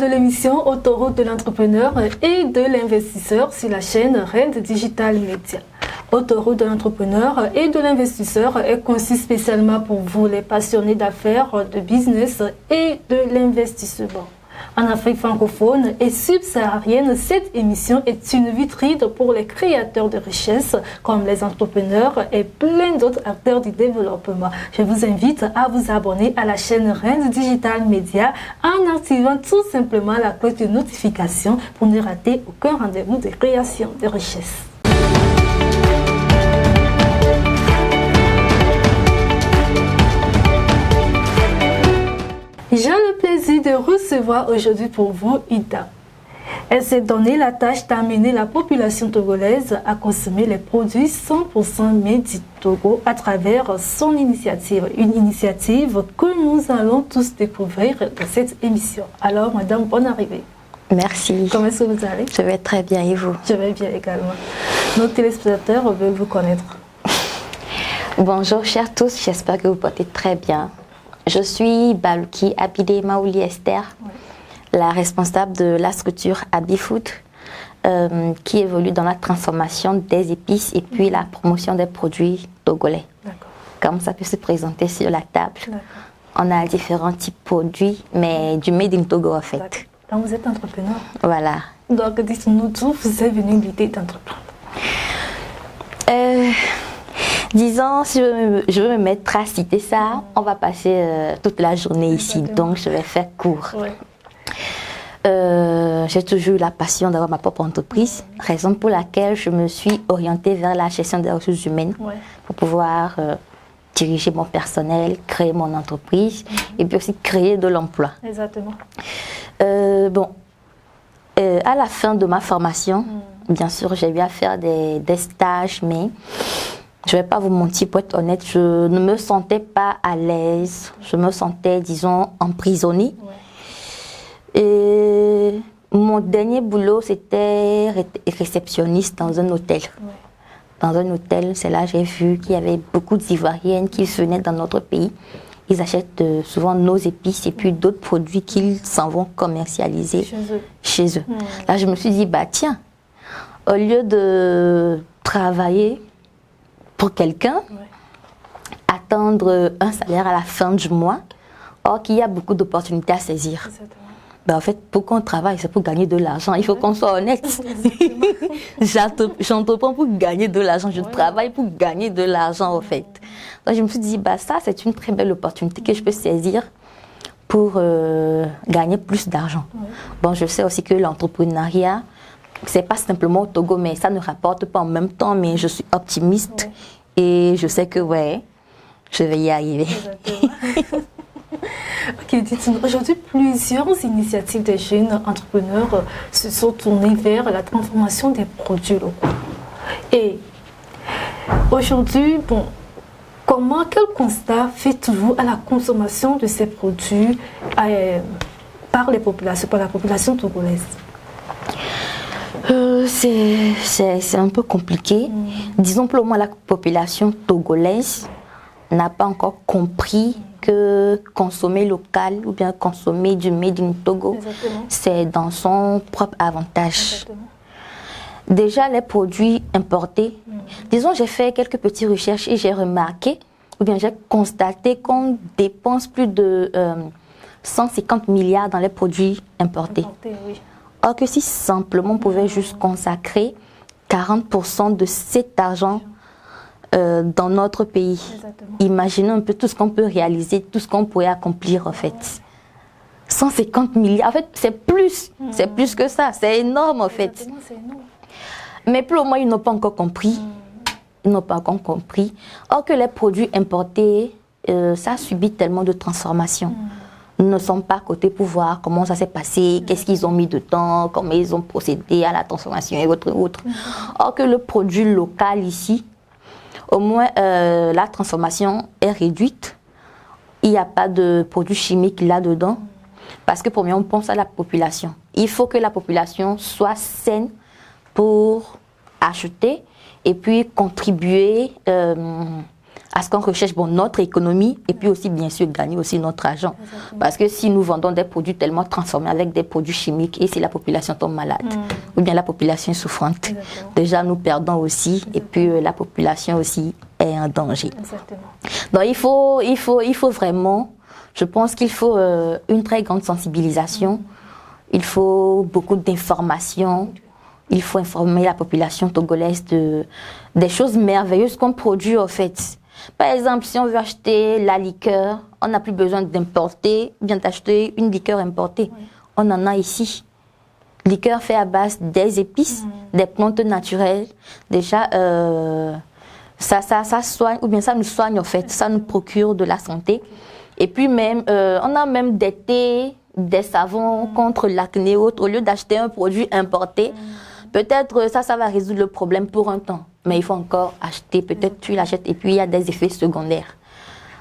de l'émission Autoroute de l'entrepreneur et de l'investisseur sur la chaîne Rend Digital Media. Autoroute de l'entrepreneur et de l'investisseur est conçu spécialement pour vous, les passionnés d'affaires, de business et de l'investissement. En Afrique francophone et subsaharienne, cette émission est une vitrine pour les créateurs de richesses comme les entrepreneurs et plein d'autres acteurs du développement. Je vous invite à vous abonner à la chaîne Rend Digital Media en activant tout simplement la cloche de notification pour ne rater aucun rendez-vous de création de richesses. J'ai le plaisir de recevoir aujourd'hui pour vous Ida. Elle s'est donné la tâche d'amener la population togolaise à consommer les produits 100% made du Togo à travers son initiative. Une initiative que nous allons tous découvrir dans cette émission. Alors, madame, bonne arrivée. Merci. Comment est-ce que vous allez? Je vais très bien, et vous? Je vais bien également. Nos téléspectateurs veulent vous connaître. Bonjour, chers tous, j'espère que vous portez très bien. Je suis Balouki Abide Maouli Esther, la responsable de la structure Abifood, qui évolue dans la transformation des épices et puis la promotion des produits togolais. Comme ça peut se présenter sur la table. On a différents types de produits, mais du made in Togo en fait. Donc vous êtes entrepreneur. Voilà. Donc dites-nous d'où vous est venue l'idée d'entreprendre. Disons, si je veux me mettre à citer ça, on va passer toute la journée ici, donc je vais faire court. J'ai toujours eu la passion d'avoir ma propre entreprise, raison pour laquelle je me suis orientée vers la gestion des ressources humaines pour pouvoir diriger mon personnel, créer mon entreprise et puis aussi créer de l'emploi. Exactement. À la fin de ma formation, bien sûr, j'ai eu à faire des stages, mais je ne vais pas vous mentir, pour être honnête, je ne me sentais pas à l'aise. Je me sentais, disons, emprisonnée. Et mon dernier boulot, c'était réceptionniste dans un hôtel. Dans un hôtel, c'est là que j'ai vu qu'il y avait beaucoup d'Ivoiriennes qui venaient dans notre pays. Ils achètent souvent nos épices et puis d'autres produits qu'ils s'en vont commercialiser chez eux. Là, je me suis dit, bah tiens, au lieu de travailler pour quelqu'un, attendre un salaire à la fin du mois, or qu'il y a beaucoup d'opportunités à saisir. Ben en fait, pourquoi on travaille? C'est pour gagner de l'argent. Il faut qu'on soit honnête. J'entreprends pour gagner de l'argent. Je travaille pour gagner de l'argent, en fait. Donc, je me suis dit, bah, ça, c'est une très belle opportunité que je peux saisir pour gagner plus d'argent. Bon, je sais aussi que l'entrepreneuriat, c'est pas simplement au Togo, mais ça ne rapporte pas en même temps, mais je suis optimiste et je sais que je vais y arriver. Ok, dites-nous, aujourd'hui, plusieurs initiatives de jeunes entrepreneurs se sont tournées vers la transformation des produits locaux. Et aujourd'hui, quel constat faites-vous à la consommation de ces produits par la population togolaise? C'est un peu compliqué. Disons pour le moins la population togolaise n'a pas encore compris que consommer local ou bien consommer du made in Togo, c'est dans son propre avantage. Déjà les produits importés, disons j'ai fait quelques petites recherches et j'ai remarqué ou bien j'ai constaté qu'on dépense plus de 150 milliards dans les produits importés. Or que si simplement on pouvait juste consacrer 40% de cet argent dans notre pays, imaginez un peu tout ce qu'on peut réaliser, tout ce qu'on pourrait accomplir en fait. 150 milliards, en fait c'est plus que ça, c'est énorme en fait. Mais pour le moment ils n'ont pas encore compris. Ils n'ont pas encore compris. Or que les produits importés, ça subit tellement de transformations. Nous ne sommes pas à côté pour voir comment ça s'est passé, qu'est-ce qu'ils ont mis dedans, comment ils ont procédé à la transformation et autres. Or que le produit local ici, au moins la transformation est réduite. Il n'y a pas de produits chimiques là-dedans. Parce que pour moi, on pense à la population. Il faut que la population soit saine pour acheter et puis contribuer à ce qu'on recherche notre économie et puis aussi, bien sûr, gagner aussi notre argent. Parce que si nous vendons des produits tellement transformés avec des produits chimiques et si la population tombe malade ou bien la population est souffrante, déjà nous perdons aussi et puis la population aussi est en danger. Donc il faut vraiment, je pense qu'il faut une très grande sensibilisation, il faut beaucoup d'informations. Il faut informer la population togolaise des choses merveilleuses qu'on produit en fait. Par exemple, si on veut acheter la liqueur, on n'a plus besoin d'importer, bien d'acheter une liqueur importée. On en a ici. Liqueur fait à base des épices, des plantes naturelles. Déjà, ça soigne, ou bien ça nous soigne en fait, ça nous procure de la santé. Et puis même, on a même des thés, des savons contre l'acné autre, au lieu d'acheter un produit importé. Peut-être ça va résoudre le problème pour un temps, mais il faut encore acheter. Peut-être tu l'achètes et puis il y a des effets secondaires.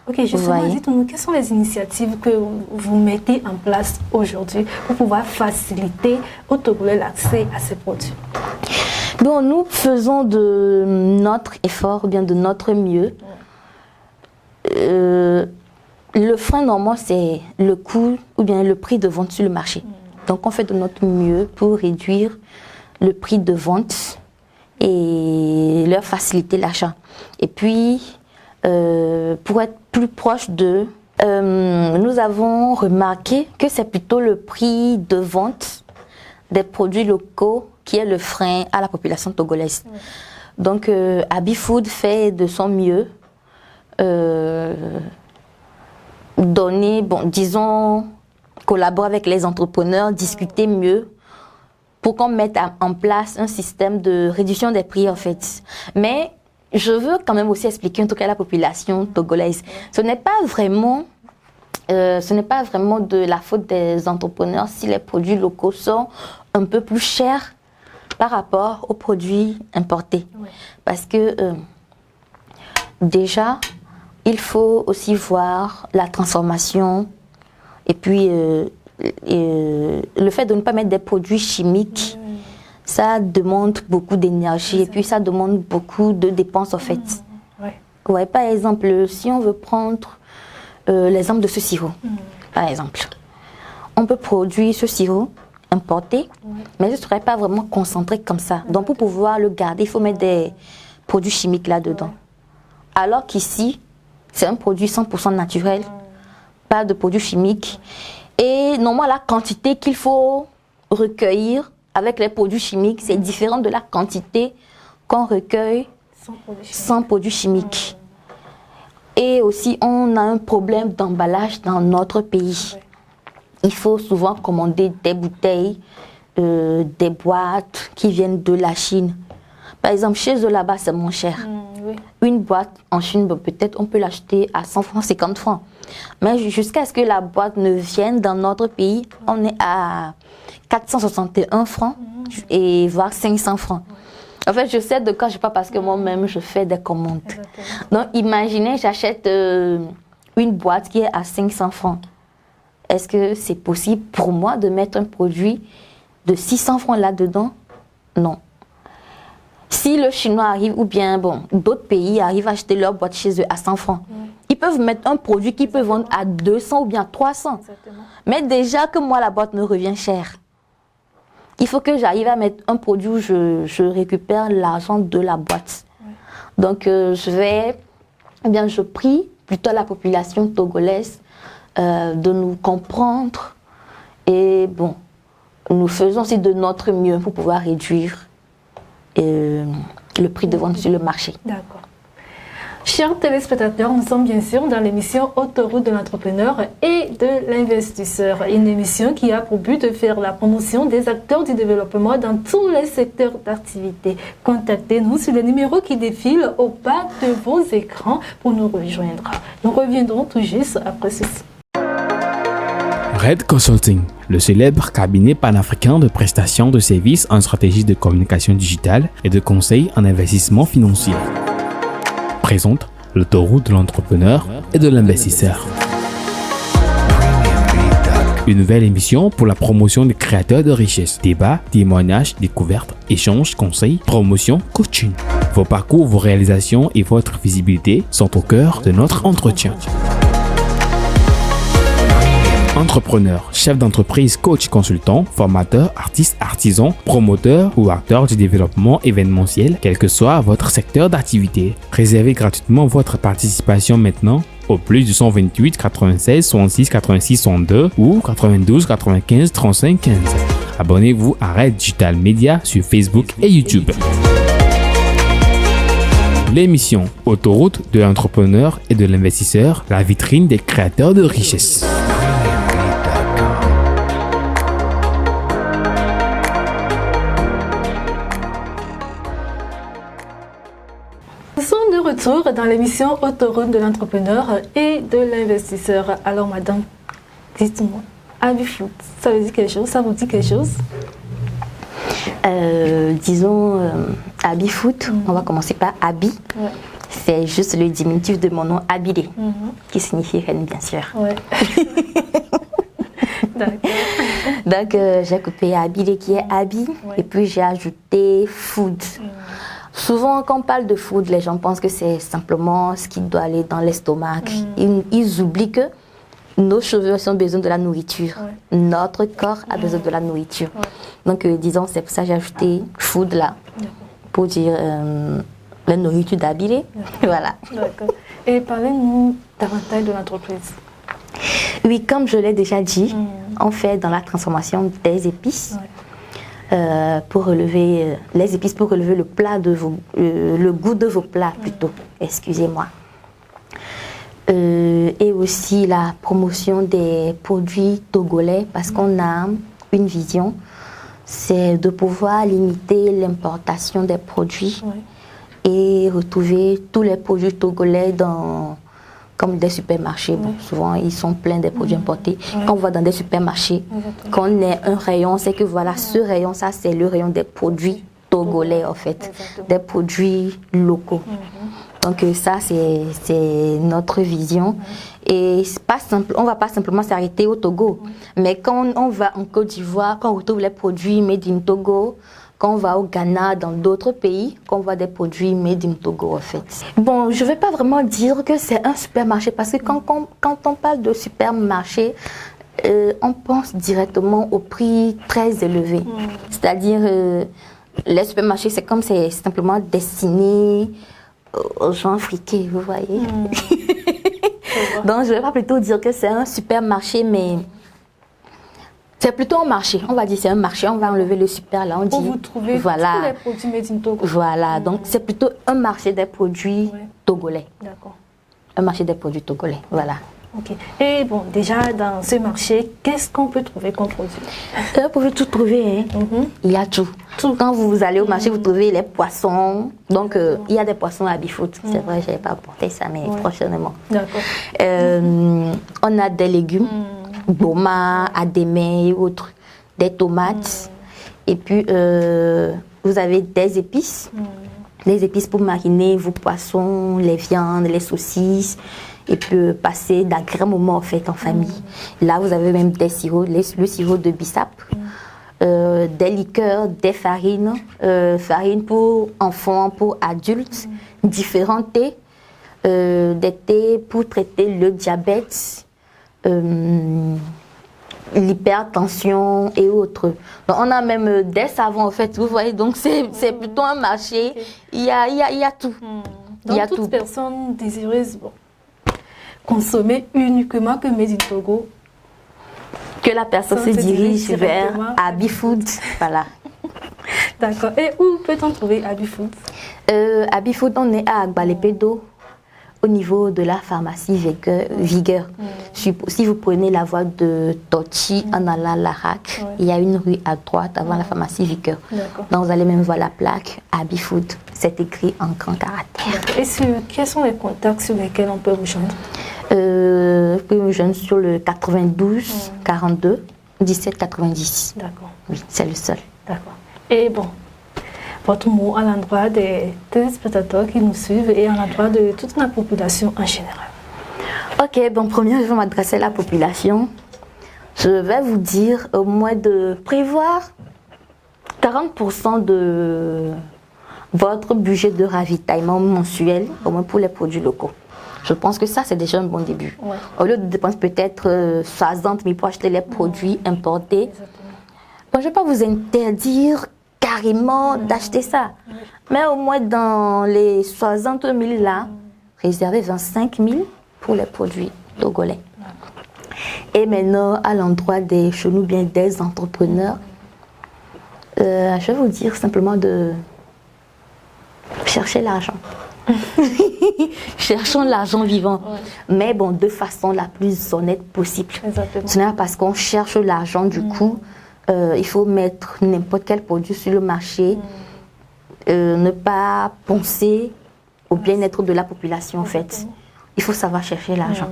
Ok, justement, dites-nous, quelles sont les initiatives que vous mettez en place aujourd'hui pour pouvoir faciliter au Togolais l'accès à ces produits? Bon, nous faisons de notre effort, ou bien de notre mieux. Le frein normalement, c'est le coût ou bien le prix de vente sur le marché. Donc, on fait de notre mieux pour réduire le prix de vente et leur faciliter l'achat. Et puis, pour être plus proche d'eux, nous avons remarqué que c'est plutôt le prix de vente des produits locaux qui est le frein à la population togolaise. Donc, Abifood fait de son mieux, collaborer avec les entrepreneurs, discuter mieux, pour qu'on mette en place un système de réduction des prix en fait. Mais je veux quand même aussi expliquer en tout cas à la population togolaise. Ce n'est pas vraiment de la faute des entrepreneurs si les produits locaux sont un peu plus chers par rapport aux produits importés. Parce que déjà, il faut aussi voir la transformation et puis le fait de ne pas mettre des produits chimiques, ça demande beaucoup d'énergie et puis ça demande beaucoup de dépenses en fait. Ouais, par exemple, si on veut prendre l'exemple de ce sirop, par exemple, on peut produire ce sirop importé, mais ce ne serait pas vraiment concentré comme ça. Donc pour pouvoir le garder, il faut mettre des produits chimiques là-dedans. Alors qu'ici, c'est un produit 100% naturel, pas de produits chimiques. Et normalement, la quantité qu'il faut recueillir avec les produits chimiques, c'est différent de la quantité qu'on recueille sans produits chimiques. Et aussi, on a un problème d'emballage dans notre pays. Il faut souvent commander des bouteilles, des boîtes qui viennent de la Chine. Par exemple, chez eux là-bas, c'est moins cher. Une boîte en Chine, peut-être on peut l'acheter à 100 francs, 50 francs. Mais jusqu'à ce que la boîte ne vienne dans notre pays, on est à 461 francs et voire 500 francs. En fait, je sais de quoi je parle parce que moi-même, je fais des commandes. Donc, imaginez, j'achète une boîte qui est à 500 francs. Est-ce que c'est possible pour moi de mettre un produit de 600 francs là-dedans? Non. Si le Chinois arrive, ou bien d'autres pays arrivent à acheter leur boîte chez eux à 100 francs, ils peuvent mettre un produit qu'ils peuvent vendre à 200 ou bien 300. Mais déjà que moi, la boîte me revient cher. Il faut que j'arrive à mettre un produit où je récupère l'argent de la boîte. Donc, je prie plutôt la population togolaise de nous comprendre. Et nous faisons aussi de notre mieux pour pouvoir réduire le prix de vente sur le marché. D'accord. Chers téléspectateurs, nous sommes bien sûr dans l'émission Autoroute de l'entrepreneur et de l'investisseur. Une émission qui a pour but de faire la promotion des acteurs du développement dans tous les secteurs d'activité. Contactez-nous sur le numéro qui défile au bas de vos écrans pour nous rejoindre. Nous reviendrons tout juste après ceci. Red Consulting, le célèbre cabinet panafricain de prestations de services en stratégie de communication digitale et de conseil en investissement financier, présente l'autoroute de l'entrepreneur et de l'investisseur. Une nouvelle émission pour la promotion des créateurs de richesse. Débats, témoignages, découvertes, échanges, conseils, promotion, coaching. Vos parcours, vos réalisations et votre visibilité sont au cœur de notre entretien. Entrepreneur, chef d'entreprise, coach, consultant, formateur, artiste, artisan, promoteur ou acteur du développement événementiel, quel que soit votre secteur d'activité. Réservez gratuitement votre participation maintenant au plus du 128 96 66 86 62 ou 92 95 35 15. Abonnez-vous à Red Digital Media sur Facebook et YouTube. L'émission Autoroute de l'entrepreneur et de l'investisseur, la vitrine des créateurs de richesse. Nous sommes de retour dans l'émission Autoroute de l'entrepreneur et de l'investisseur. Alors madame, dites-moi, Abifoot, ça veut dire quelque chose? Ça vous dit quelque chose? Disons, Abifoot, on va commencer par Abi. Ouais. C'est juste le diminutif de mon nom, Abile, qui signifie reine, bien sûr. Ouais. D'accord. Donc, j'ai coupé Abile qui est Abi, et puis j'ai ajouté Food. Souvent, quand on parle de food, les gens pensent que c'est simplement ce qui doit aller dans l'estomac. Ils oublient que nos cheveux ont besoin de la nourriture. Ouais. Notre corps a besoin de la nourriture. Ouais. Donc, disons, c'est pour ça que j'ai ajouté food là, pour dire la nourriture d'Abile. Voilà. D'accord. Et parlez-nous davantage de l'entreprise. Oui, comme je l'ai déjà dit, on fait dans la transformation des épices. Pour relever les épices, pour relever le plat de le goût de vos plats plutôt, excusez-moi. Et aussi la promotion des produits togolais, parce qu'on a une vision, c'est de pouvoir limiter l'importation des produits et retrouver tous les produits togolais comme des supermarchés. Bon, souvent, ils sont pleins des produits importés. Quand on va dans des supermarchés, quand on a un rayon, c'est que voilà, ce rayon, ça, c'est le rayon des produits togolais, en fait, des produits locaux. Donc, ça, c'est notre vision. Et c'est pas simple, on ne va pas simplement s'arrêter au Togo. Mais quand on va en Côte d'Ivoire, quand on retrouve les produits made in Togo, quand on va au Ghana, dans d'autres pays, qu'on voit des produits made in Togo, en fait. Bon, je ne vais pas vraiment dire que c'est un supermarché, parce que quand on parle de supermarché, on pense directement au prix très élevé. C'est-à-dire, les supermarchés, c'est comme c'est simplement destiné aux gens friqués, vous voyez. Donc, je ne vais pas plutôt dire que c'est un supermarché, mais c'est plutôt un marché. On va dire c'est un marché, on va enlever le super là, on dit. Où vous trouvez voilà, tous les produits made in Togo. Voilà, donc c'est plutôt un marché des produits togolais. D'accord. Un marché des produits togolais, voilà. Ok. Et bon, déjà dans ce marché, qu'est-ce qu'on peut trouver comme produit? Vous pouvez tout trouver, hein. Il y a tout. Quand vous allez au marché, vous trouvez les poissons. Donc, il y a des poissons à Abifoot. C'est vrai, je n'avais pas apporté ça, mais prochainement. D'accord. On a des légumes, boma, adémé et autres, des tomates. Et puis, vous avez des épices. Les épices pour mariner vos poissons, les viandes, les saucisses. Et puis passer d'agréables moments en fait en famille. Là, vous avez même des sirops, le sirop de bissap, des liqueurs, des farines, farines pour enfants, pour adultes, différents thés, des thés pour traiter le diabète, l'hypertension et autres. Donc, on a même des savons en fait, vous voyez, donc c'est plutôt un marché, il y a tout. Donc, il y a toute personne désireuse, consommer uniquement que made in Togo, que la personne se dirige vers Abifood. Voilà. D'accord. Et où peut-on trouver Abifood? Abifood, on est à Agbalépédo, au niveau de la pharmacie Vigueur. Si vous prenez la voie de Tochi en allant à Larac, il y a une rue à droite avant la pharmacie Vigueur. Donc vous allez même voir la plaque Abifood. C'est écrit en grand caractère. Et quels sont les contacts sur lesquels on peut vous joindre? Vous pouvez me joindre sur le 92 42 17 90. D'accord. Oui, c'est le seul. D'accord. Et bon, votre mot à l'endroit des téléspectateurs qui nous suivent et à l'endroit de toute la population en général. Ok, bon, premièrement, je vais m'adresser à la population. Je vais vous dire au moins de prévoir 40% votre budget de ravitaillement mensuel, au moins pour les produits locaux. Je pense que ça, c'est déjà un bon début. Ouais. Au lieu de dépenser peut-être 60 000 pour acheter les produits importés, bon, je ne vais pas vous interdire carrément d'acheter ça. Mais au moins dans les 60 000 là, réservez 25 000 pour les produits togolais. Et maintenant, à l'endroit des chenous, bien des entrepreneurs, je vais vous dire simplement de chercher l'argent. Cherchons l'argent vivant, mais bon, de façon la plus honnête possible. Exactement. Ce n'est pas parce qu'on cherche l'argent, du coup, il faut mettre n'importe quel produit sur le marché, ne pas penser au bien-être de la population, en fait. Il faut savoir chercher l'argent.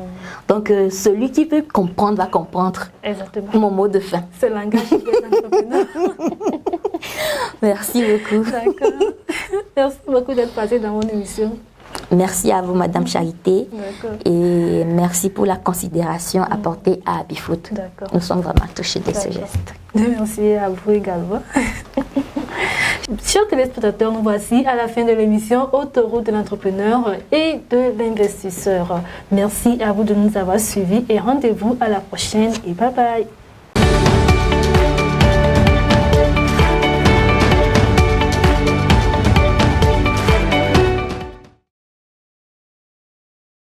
Donc, celui qui veut comprendre va comprendre. Exactement. Mon mot de fin. C'est le langage des entrepreneurs. Merci beaucoup. D'accord. Merci beaucoup d'être passé dans mon émission. Merci à vous, Madame Charité. D'accord. Et merci pour la considération apportée à Abifoot. D'accord. Nous sommes vraiment touchés de ce D'accord. geste. Merci à vous également. Chers téléspectateurs, nous voici à la fin de l'émission Autoroute de l'entrepreneur et de l'investisseur. Merci à vous de nous avoir suivis et rendez-vous à la prochaine et bye bye.